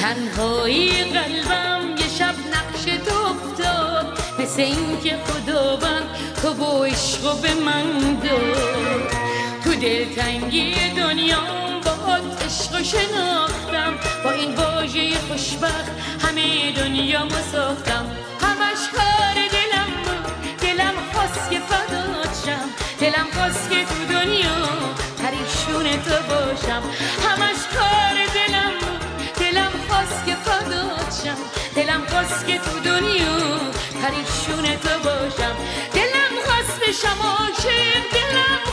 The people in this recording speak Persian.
تنهایی قلبم یه شب نقش تو افتاد، مثل این که خداوند تو با عشق به من داد. تو دلتنگی دنیام باهات عشق شناختم، با این واژه خوشبخت همه دنیا ساختم. همش کار دلم بود، دلم خواست که فدات شم، دلم خواست که تو دنیا پریشون تو باشم. همش کار دلم بود، دلم خواست که فدات شم، دلم خواست که تو دنیا پریشون تو باشم. دلم خواست بشم عاشق، دلم